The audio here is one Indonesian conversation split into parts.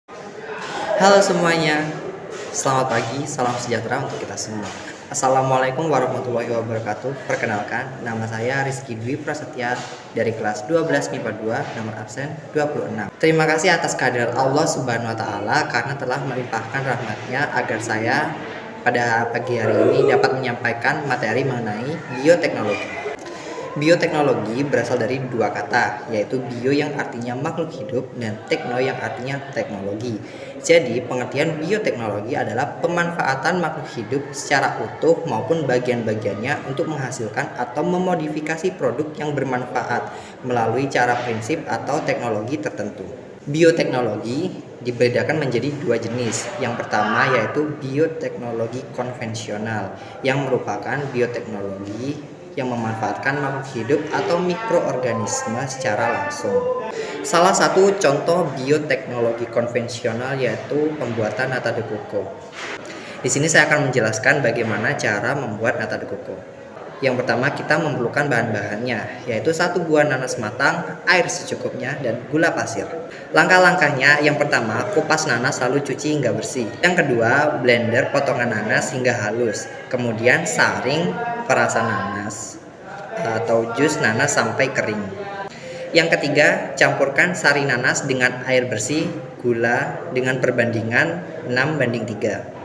Halo semuanya, selamat pagi, salam sejahtera untuk kita semua. Assalamualaikum warahmatullahi wabarakatuh. Perkenalkan, nama saya Rizky Dwi Prasetya dari kelas 12 MIPA 2, nomor absen 26. Terima kasih atas kehadiran Allah Subhanahu wa Ta'ala karena telah melimpahkan rahmatnya agar saya pada pagi hari ini dapat menyampaikan materi mengenai bioteknologi. Bioteknologi berasal dari dua kata, yaitu bio yang artinya makhluk hidup dan tekno yang artinya teknologi. Jadi, pengertian bioteknologi adalah pemanfaatan makhluk hidup secara utuh maupun bagian-bagiannya untuk menghasilkan atau memodifikasi produk yang bermanfaat melalui cara prinsip atau teknologi tertentu. Bioteknologi dibedakan menjadi dua jenis. Yang pertama yaitu bioteknologi konvensional, yang merupakan bioteknologi yang memanfaatkan makhluk hidup atau mikroorganisme secara langsung. Salah satu contoh bioteknologi konvensional yaitu pembuatan nata de coco. Di sini saya akan menjelaskan bagaimana cara membuat nata de coco. Yang pertama kita memerlukan bahan-bahannya, yaitu satu buah nanas matang, air secukupnya, dan gula pasir. Langkah-langkahnya, yang pertama kupas nanas lalu cuci hingga bersih. Yang kedua blender potongan nanas hingga halus. Kemudian saring perasan nanas atau jus nanas sampai kering. Yang ketiga, campurkan sari nanas dengan air bersih, gula dengan perbandingan 6:3.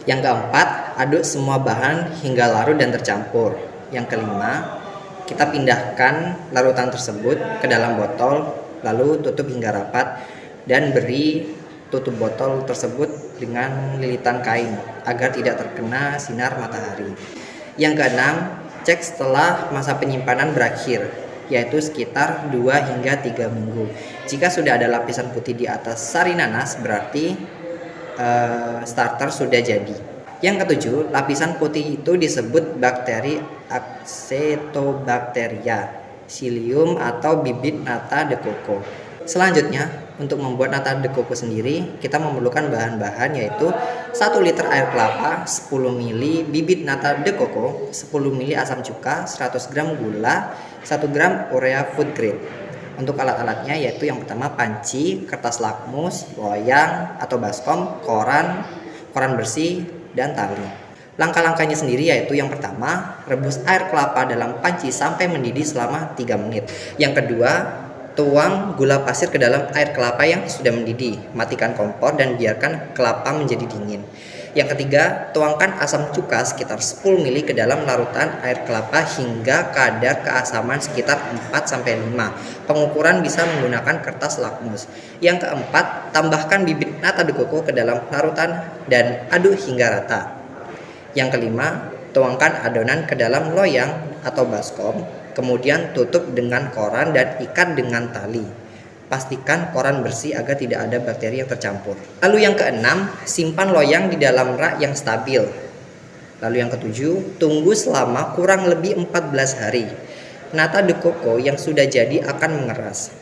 Yang keempat, aduk semua bahan hingga larut dan tercampur. Yang kelima, kita pindahkan larutan tersebut ke dalam botol, lalu tutup hingga rapat dan beri tutup botol tersebut dengan lilitan kain agar tidak terkena sinar matahari. Yang keenam, cek setelah masa penyimpanan berakhir, yaitu sekitar 2 hingga 3 minggu. Jika sudah ada lapisan putih di atas sari nanas, berarti starter sudah jadi. Yang ketujuh, lapisan putih itu disebut bakteri Acetobacteria psyllium atau bibit nata de coco. Selanjutnya, untuk membuat nata de coco sendiri, kita memerlukan bahan-bahan yaitu 1 liter air kelapa, 10 ml bibit nata de coco, 10 ml asam cuka, 100 gram gula, 1 gram urea food grade. Untuk alat-alatnya yaitu yang pertama panci, kertas lakmus, loyang atau baskom, koran bersih, dan tali. Langkah-langkahnya sendiri yaitu yang pertama, rebus air kelapa dalam panci sampai mendidih selama 3 menit. Yang kedua, tuang gula pasir ke dalam air kelapa yang sudah mendidih. Matikan kompor dan biarkan kelapa menjadi dingin. Yang ketiga, tuangkan asam cuka sekitar 10 ml ke dalam larutan air kelapa hingga kadar keasaman sekitar 4-5. Pengukuran bisa menggunakan kertas lakmus. Yang keempat, tambahkan bibit nata de coco ke dalam larutan dan aduk hingga rata. Yang kelima, tuangkan adonan ke dalam loyang atau baskom, kemudian tutup dengan koran dan ikat dengan tali. Pastikan koran bersih agar tidak ada bakteri yang tercampur. Lalu yang keenam, simpan loyang di dalam rak yang stabil. Lalu yang ketujuh, tunggu selama kurang lebih 14 hari. Nata de coco yang sudah jadi akan mengeras.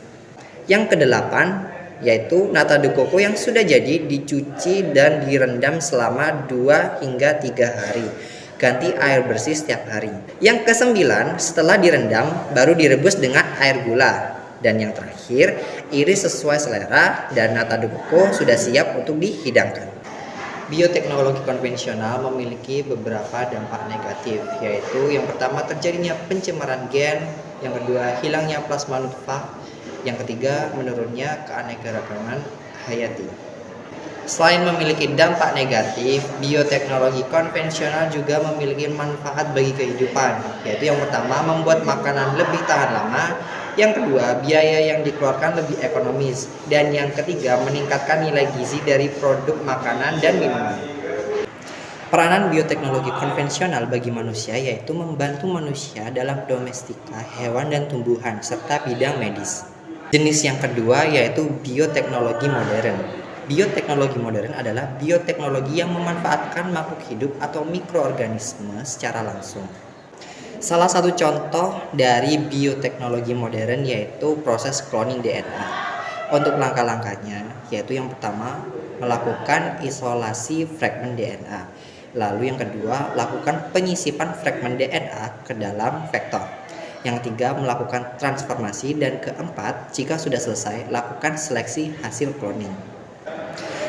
Yang kedelapan, yaitu nata de coco yang sudah jadi dicuci dan direndam selama 2 hingga 3 hari. Ganti air bersih setiap hari. Yang kesembilan, setelah direndam baru direbus dengan air gula. Dan yang terakhir, iris sesuai selera dan nata de coco sudah siap untuk dihidangkan. Bioteknologi konvensional memiliki beberapa dampak negatif, yaitu yang pertama terjadinya pencemaran gen, yang kedua hilangnya plasma nutfah, yang ketiga menurunnya keanekaragaman hayati. Selain memiliki dampak negatif, bioteknologi konvensional juga memiliki manfaat bagi kehidupan, yaitu yang pertama membuat makanan lebih tahan lama, yang kedua biaya yang dikeluarkan lebih ekonomis, dan yang ketiga meningkatkan nilai gizi dari produk makanan dan minuman. Peranan bioteknologi konvensional bagi manusia yaitu membantu manusia dalam domestika hewan dan tumbuhan serta bidang medis. Jenis yang kedua yaitu bioteknologi modern. Bioteknologi modern adalah bioteknologi yang memanfaatkan makhluk hidup atau mikroorganisme secara langsung. Salah satu contoh dari bioteknologi modern yaitu proses cloning DNA. Untuk langkah-langkahnya yaitu yang pertama melakukan isolasi fragmen DNA. Lalu yang kedua lakukan penyisipan fragmen DNA ke dalam vektor. Yang ketiga melakukan transformasi dan keempat jika sudah selesai lakukan seleksi hasil cloning.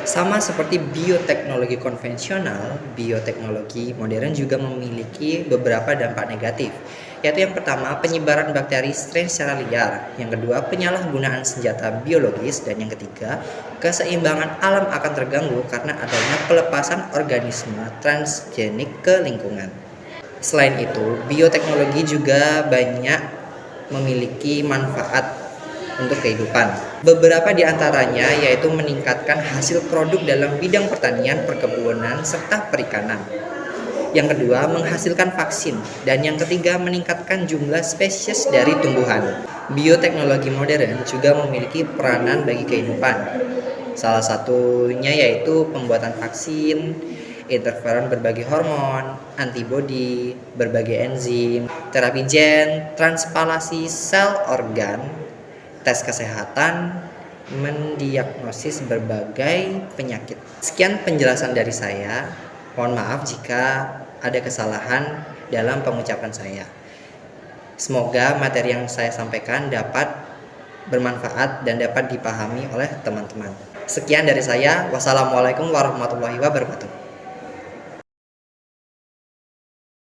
Sama seperti bioteknologi konvensional, bioteknologi modern juga memiliki beberapa dampak negatif, yaitu yang pertama penyebaran bakteri strain secara liar, yang kedua penyalahgunaan senjata biologis, dan yang ketiga keseimbangan alam akan terganggu karena adanya pelepasan organisme transgenik ke lingkungan. Selain itu, bioteknologi juga banyak memiliki manfaat untuk kehidupan. Beberapa di antaranya yaitu meningkatkan hasil produk dalam bidang pertanian, perkebunan, serta perikanan. Yang kedua, menghasilkan vaksin. Dan yang ketiga, meningkatkan jumlah spesies dari tumbuhan. Bioteknologi modern juga memiliki peranan bagi kehidupan. Salah satunya yaitu pembuatan vaksin, interferon berbagai hormon, antibodi, berbagai enzim, terapi gen, transpalasi sel organ, tes kesehatan, mendiagnosis berbagai penyakit. Sekian penjelasan dari saya. Mohon maaf jika ada kesalahan dalam pengucapan saya. Semoga materi yang saya sampaikan dapat bermanfaat dan dapat dipahami oleh teman-teman. Sekian dari saya. Wassalamualaikum warahmatullahi wabarakatuh.